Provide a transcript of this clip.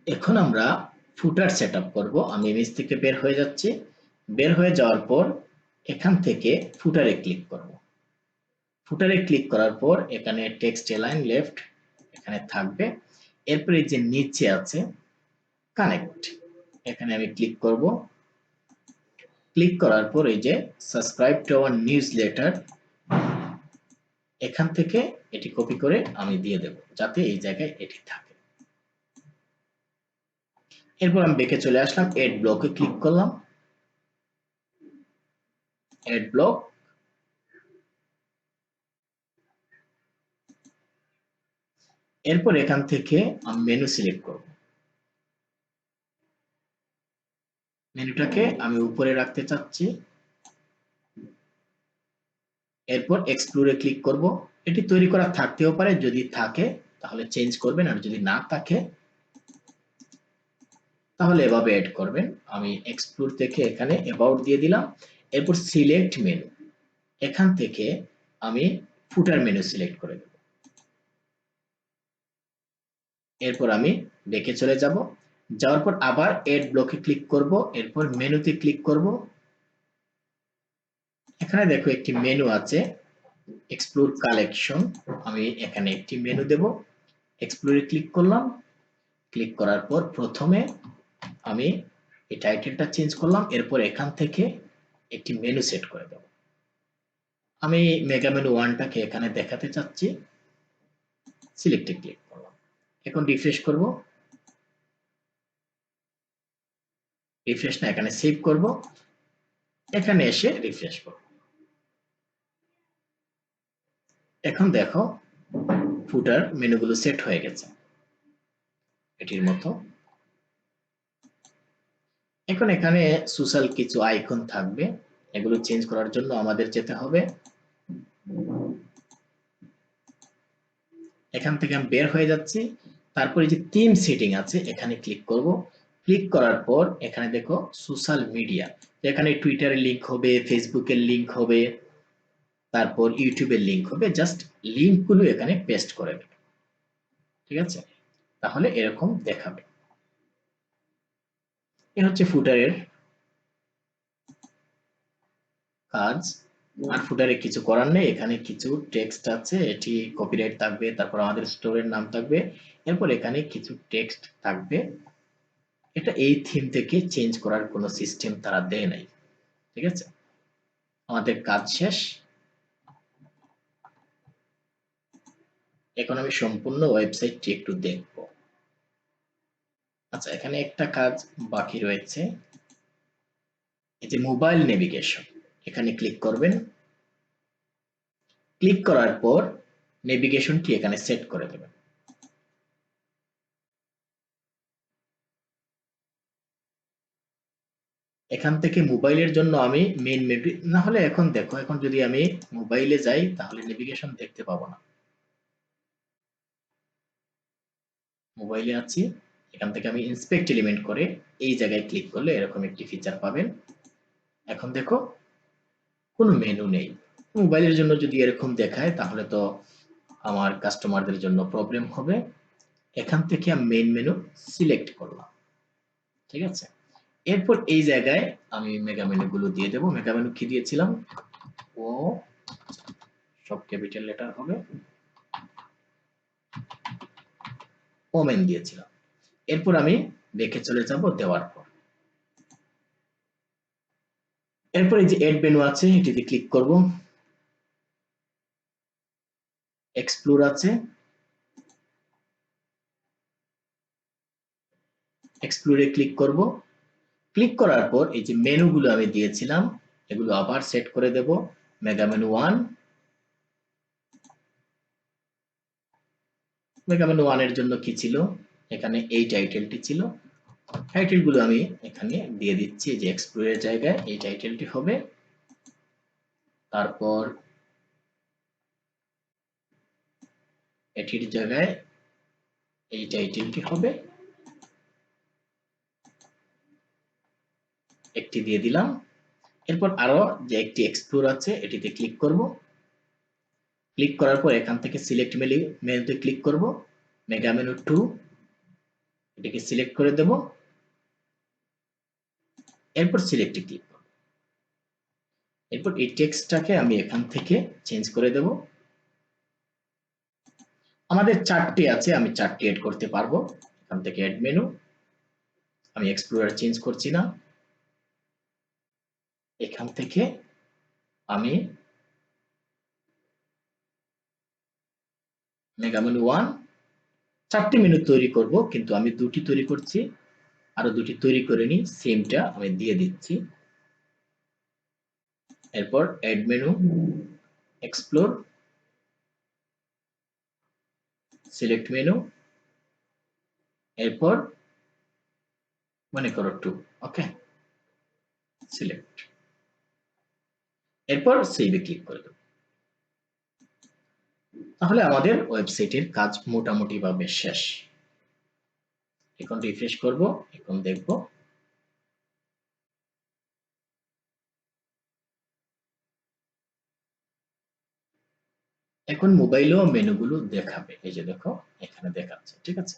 এখন আমরা ফুটার সেটআপ করব। আমি ইমেজ থেকে বের হয়ে যাচ্ছি। বের হয়ে যাওয়ার পর এখান থেকে ফুটারে ক্লিক করব। ফুটারে ক্লিক করার পর এখানে টেক্সট এলাইন লেফট এখানে থাকবে। এরপরে যে নিচে আছে কানেক্ট, এখানে আমি ক্লিক করব। ক্লিক করার পর এই যে subscribe to our news letter, এখান থেকে এটি কপি করে আমি দিয়ে দেব যাতে এই জায়গায় এটি থাকে। এরপর আমি ব্যাকে চলে আসলাম, এড ব্লকে ক্লিক করলাম। এড ব্লক, এরপর এখান থেকে আমি মেনু সিলেক্ট করব। মেনুটাকে আমি উপরে রাখতে চাচ্ছি। এরপর এক্সপ্লোরে ক্লিক করব। এটি তৈরি করা থাকতেও পারে, যদি থাকে তাহলে চেঞ্জ করবেন, আর যদি না থাকে তাহলে এভাবে এড করবেন। আমি এক্সপ্লোর থেকে এখানে অ্যাবাউট দিয়ে দিলাম। এরপর সিলেক্ট মেনু, এখান থেকে আমি ফুটার মেনু সিলেক্ট করে দেব। এরপর আমি ব্যাকে চলে যাব। যাওয়ার পর আবার এড ব্লকে ক্লিক করব। এরপর মেনুতে ক্লিক করব। এখানে দেখো একটি মেনু আছে এক্সপ্লোর কালেকশন, আমি এখানে একটি মেনু দেব। এক্সপ্লোরে ক্লিক করলাম। ক্লিক করার পর প্রথমে আমি এই টাইটেলটা চেঞ্জ করলাম। এরপর এখান থেকে একটি মেনু সেট করে দেব। আমি মেগা মেনু 1টাকে এখানে দেখাতে চাচ্ছি। সিলেক্টে ক্লিক করলাম। এখন রিফ্রেশ করব। রিফ্রেশ না, এখানে সেভ করব। এখানে এসে রিফ্রেশ করব। এখন দেখো ফুটার মেনুগুলো সেট হয়ে গেছে এটির মতো। এখন এখানে সোশ্যাল কিছু আইকন থাকবে, এগুলো চেঞ্জ করার জন্য আমাদের যেতে হবে, এখান থেকে আমি বের হয়ে যাচ্ছি। তারপরে যে থিম সেটিং আছে এখানে ক্লিক করব। ক্লিক করার পর এখানে দেখো সোশ্যাল মিডিয়া, এখানে টুইটারের লিংক হবে, ফেসবুকের লিংক হবে, তারপর ইউটিউবের লিংক হবে। জাস্ট লিংকগুলো এখানে পেস্ট করে দেবে, ঠিক আছে? তাহলে এরকম দেখাবে। এ হচ্ছে ফুটারের কাজ। আর ফুটারে কিছু করার নেই, এখানে কিছু টেক্সট আছে, এটি কপিরাইট থাকবে, তারপর আমাদের স্টোরের নাম থাকবে, এরপর এখানে কিছু টেক্সট থাকবে। এটা এই থিম থেকে চেঞ্জ করার কোনো সিস্টেম তারা দেয় নাই, ঠিক আছে? আমাদের কাজ শেষ। এখন আমি সম্পূর্ণ ওয়েবসাইটটি একটু দেখব। আচ্ছা, এখানে একটা কাজ বাকি রয়েছে, এই যে মোবাইল নেভিগেশন, এখানে ক্লিক করবেন। ক্লিক করার পর নেভিগেশনটি এখানে সেট করে দেবেন। এখান থেকে মোবাইলের জন্য আমি মেইন মেপি না হলে, এখন দেখো, এখন যদি আমি মোবাইলে যাই তাহলে নেভিগেশন দেখতে পাবো না। মোবাইলে আছি, এখান থেকে আমি ইন্সপেক্ট এলিমেন্ট করে এই জায়গায় ক্লিক করলে এরকম একটি ফিচার পাবেন। এখন দেখো কোনো মেনু নেই। মোবাইলের জন্য যদি এরকম দেখায় তাহলে তো আমার কাস্টমারদের জন্য প্রবলেম হবে। এখান থেকে আমি মেইন মেনু সিলেক্ট করলাম, ঠিক আছে? এরপর এই জায়গায় আমি মেগা মেনু গুলো দিয়ে দেবো। মেগা মেনু কি দিয়েছিলাম? ও, সব ক্যাপিটাল লেটার হবে, ওমেন দিয়েছিলাম। এরপর আমি দেখে চলে যাব দেওয়ার পর। এরপর এই যে এড মেনু আছে এটিতে ক্লিক করব। এক্সপ্লোর আছে, এক্সপ্লোরে ক্লিক করব। ক্লিক করার পর এই যে মেনুগুলো আমি দিয়েছিলাম এগুলো আবার সেট করে দেব। মেগা মেনু 1, মেগা মেনু 1 এর জন্য কি ছিল, এখানে এই টাইটেলটি ছিল। টাইটেলগুলো আমি এখানে দিয়ে দিচ্ছি, যে এক্সপ্লোরের জায়গায় এই টাইটেলটি হবে। তারপর এটির জায়গায় এই টাইটেলটি হবে, একটি দিয়ে দিলাম। এরপর আরো যে একটি এক্সপ্লোর আছে এটিতে ক্লিক করব। ক্লিক করার পর এখান থেকে সিলেক্ট মেনুতে ক্লিক করব, মেগা মেনু 2, এটাকে সিলেক্ট করে দেব, এরপর সিলেক্টে ক্লিক করব। এরপর এই টেক্সটটাকে আমি এখান থেকে চেঞ্জ করে দেব। আমাদের চারটি আছে, আমি চারটি এড করতে পারবো। এখান থেকে এড মেনু, আমি এক্সপ্লোরার চেঞ্জ করছি না। এখান থেকে আমি মেগা মেনু 1, চারটি মেনু তৈরি করব, কিন্তু আমি দুটি তৈরি করছি, আরো দুটি তৈরি করে নিই, সেমটা আমি দিয়ে দিচ্ছি। এরপর add menu, explore, select menu, এরপর মনে করো 2, ওকে, সিলেক্ট, এরপর সেভে ক্লিক করে দেব। তাহলে আমাদের ওয়েবসাইটের কাজ মোটামুটি ভাবে শেষ। এখন রিফ্রেশ করব, এখন দেখব এখন মোবাইলেও মেনুগুলো দেখাবে। এই যে দেখো এখানে দেখাচ্ছে, ঠিক আছে।